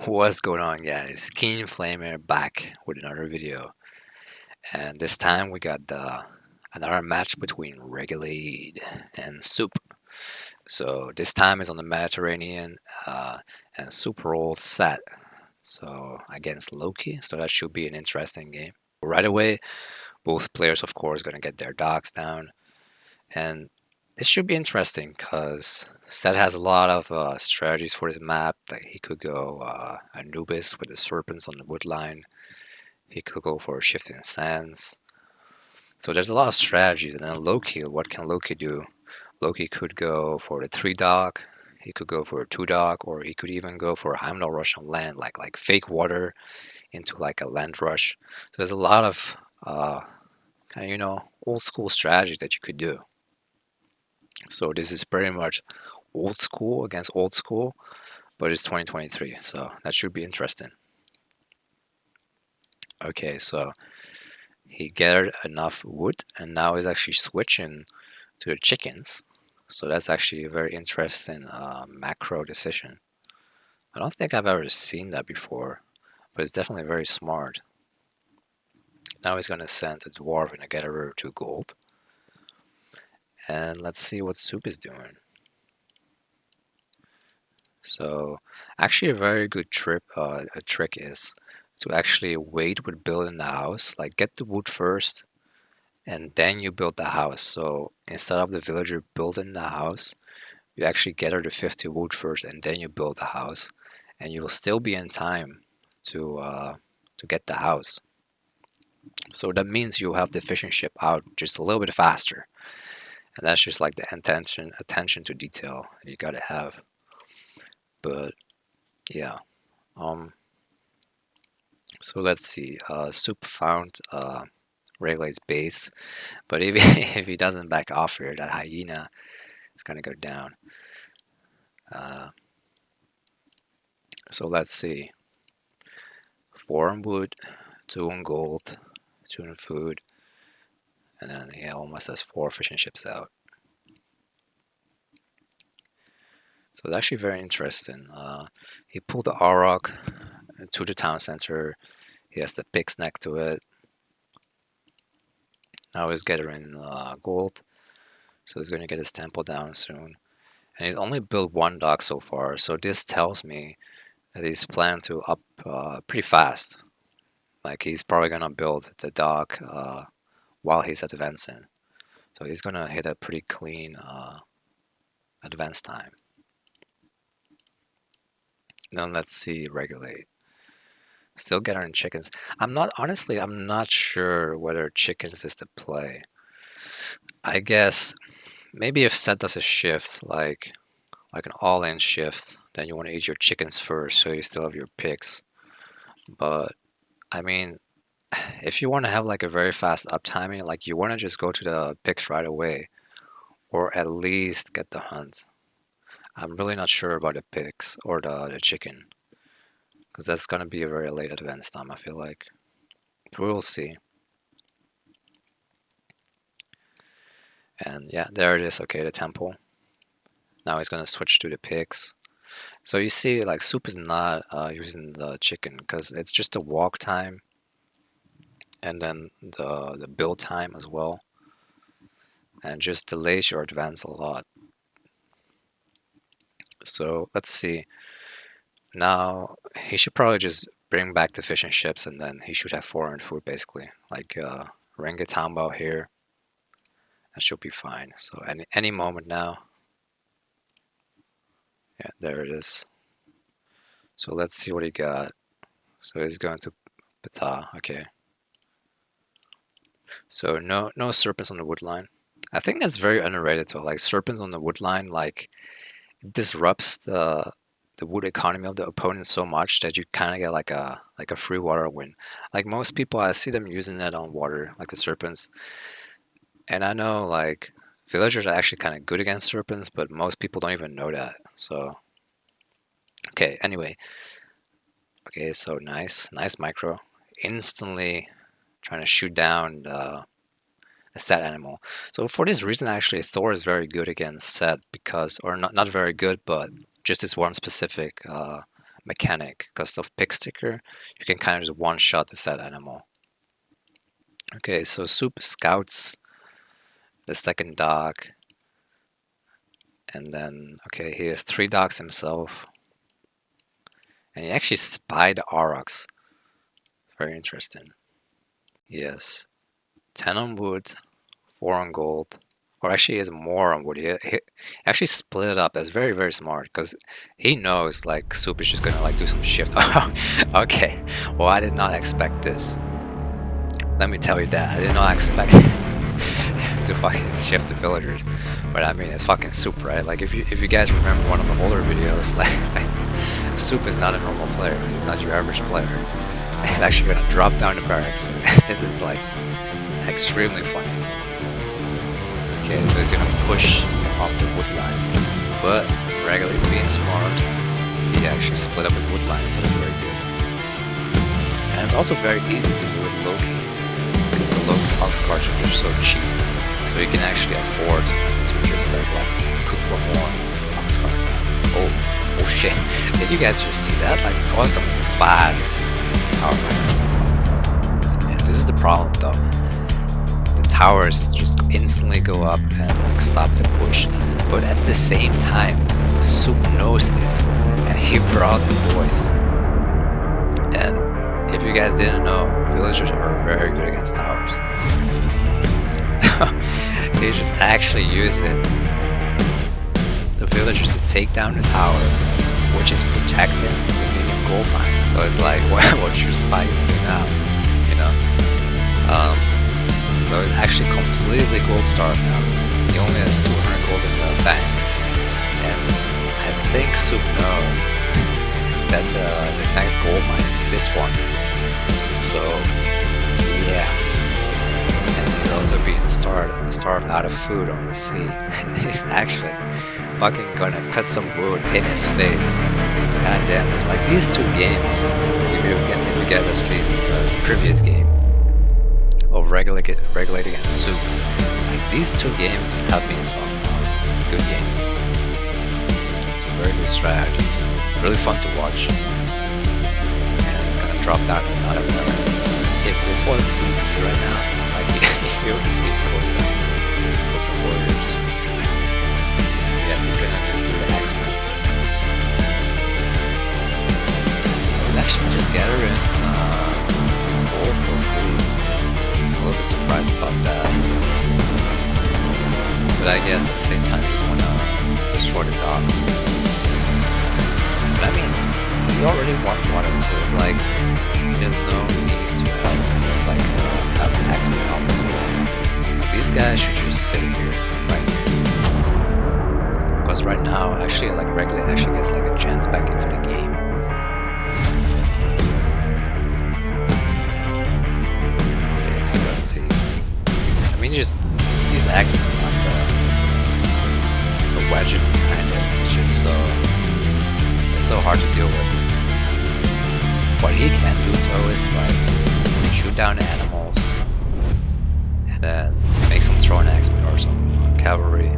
What's going on, guys? Keen Flamer back with another video, and this time we got another match between reGulate and Soup. So this time is on the Mediterranean, and Soup rolled set, so against Loki. So that should be an interesting game. Right away, both players, of course, gonna get their dogs down, and this should be interesting because Set has a lot of strategies for his map. Like he could go Anubis with the serpents on the wood line. He could go for shifting sands. So there's a lot of strategies. And then Loki, what can Loki do? Loki could go for the 3 dog. He could go for a 2 dog, or he could even go for a Heimdall rush on land, like fake water into like a land rush. So there's a lot of kind of old school strategies that you could do. So this is pretty much old school against old school, but it's 2023, so that should be interesting. Okay, so he gathered enough wood and now he's actually switching to the chickens. So that's actually a very interesting macro decision. I don't think I've ever seen that before, but it's definitely very smart. Now he's going to send a dwarf and a gatherer to gold. And let's see what Soup is doing. So actually a very good a trick is to actually wait with building the house, like get the wood first and then you build the house. So instead of the villager building the house, you actually gather the 50 wood first and then you build the house, and you will still be in time to get the house. So that means you'll have the fishing ship out just a little bit faster, and that's just like the attention to detail you gotta have. But yeah, so let's see. Soup found reGulate's base, but if if he doesn't back off here, that hyena is gonna go down. So let's see. 4 on wood, 2 on gold, 2 on food, and then he almost has 4 fishing ships out. So it's actually very interesting. He pulled the Auroch to the town center. He has the pigs next to it. Now he's gathering gold, so he's going to get his temple down soon. And he's only built 1 dock so far, so this tells me that he's planned to up pretty fast. Like he's probably going to build the dock while he's advancing. So he's going to hit a pretty clean advance time. Now let's see reGulate. Still gathering chickens. I'm not sure whether chickens is the play. I guess maybe if Set does a shift, like an all-in shift, then you want to eat your chickens first, so you still have your pigs. But I mean, if you want to have like a very fast uptiming, like you want to just go to the pigs right away, or at least get the hunt. I'm really not sure about the pigs or the chicken, because that's gonna be a very late advance time, I feel like. We'll see. And yeah, there it is. Okay, the temple. Now he's gonna switch to the pigs. So you see, like Soup is not using the chicken because it's just the walk time, and then the build time as well, and just delays your advance a lot. So let's see. Now he should probably just bring back the fishing ships, and then he should have 400 food basically. Like Renga Tamba here. That should be fine. So any moment now. Yeah, there it is. So let's see what he got. So he's going to Ptah. Okay. So no serpents on the wood line. I think that's very underrated though. Like serpents on the wood line, like it disrupts the wood economy of the opponent so much that you kind of get like a free water win. Like most people, I see them using it on water, like the serpents. And I know like villagers are actually kind of good against serpents, but most people don't even know that. So okay, anyway. Okay, so nice micro. Instantly trying to shoot down a Set animal. So for this reason, actually, Thor is very good against Set because, or not very good, but just this one specific mechanic, because of pick sticker, you can kind of just one-shot the said animal. Okay, so Soup scouts the second dog, and then, okay, he has 3 dogs himself, and he actually spied Aurochs. Very interesting. Yes, 10 on wood, 4 on gold, or actually he has more on wood. He actually split it up. That's very, very smart, because he knows like Soup is just gonna like do some shift. Okay, well, I did not expect this. Let me tell you that I did not expect to fucking shift the villagers, but I mean, it's fucking Soup, right? Like if you guys remember one of the older videos, like Soup is not a normal player. He's not your average player. He's actually gonna drop down the barracks. This is like extremely funny. Okay, so he's gonna push him off the wood line, but reGulate's being smart. He actually split up his wood line, so that's very good. And it's also very easy to do with Loki, because the Loki ox carts are just so cheap. So you can actually afford to just have like a couple more ox carts out. Oh shit! Did you guys just see that? Like, awesome fast tower. Yeah, this is the problem though. The towers just instantly go up and like stop the push. But at the same time, Soup knows this, and he brought the boys. And if you guys didn't know, villagers are very good against towers. He's just actually using the villagers to take down the tower, which is protecting the medium gold mine. So it's like, what you're spying now, you know? So it's actually completely gold starved now. He only has 200 gold in the bank, and I think Soup knows that the next gold mine is this one. So yeah, and he's also being starved out of food on the sea. He's actually fucking gonna cut some wood in his face. God damn it! Like these 2 games, if you guys have seen the previous game of reGulate against Soup, like these 2 games have been some good games. Some very good strategies. Really fun to watch. It's gonna drop down another barracks. If this was the right now, like you would be seeing Kosa warriors. Yeah, he's gonna just do the axeman. We'll actually just gather in this gold for free. I'm a little bit surprised about that. But I guess at the same time, you just wanna destroy the dogs. But I mean, we already won one of them, so it's like there's no need to have the axeman help as well. Like, these guys should just sit here right here, because right now actually like reGulate actually gets like a chance back into the game. Okay, so let's see. I mean, just these axemen, like the wedging behind it is just so hard to deal with. What he can do though is like shoot down animals and then make some thrown axemen or some cavalry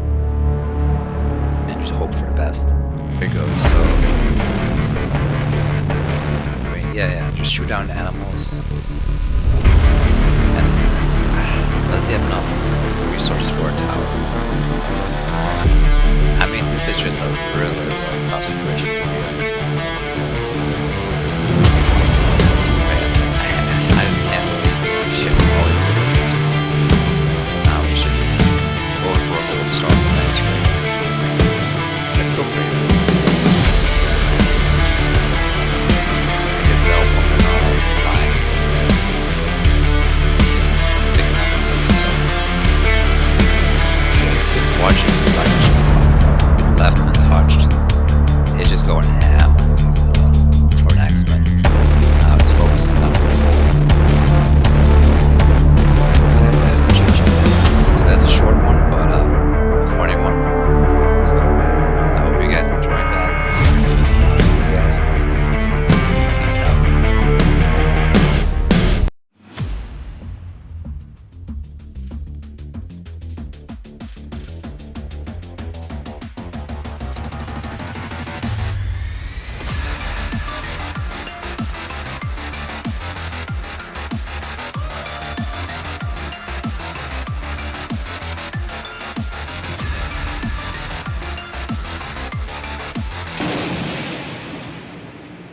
and just hope for the best. There he goes. So I mean, yeah, just shoot down animals. And does he have enough resources for a tower? I mean, this is just a really, really tough situation to be in. I just can't believe he shifted all his villagers. Now he's just going for a gold star for Medit. It's so crazy. I guess they'll want to know blind. It's big enough to lose though. This watching is like just his left untouched. It's just going ham.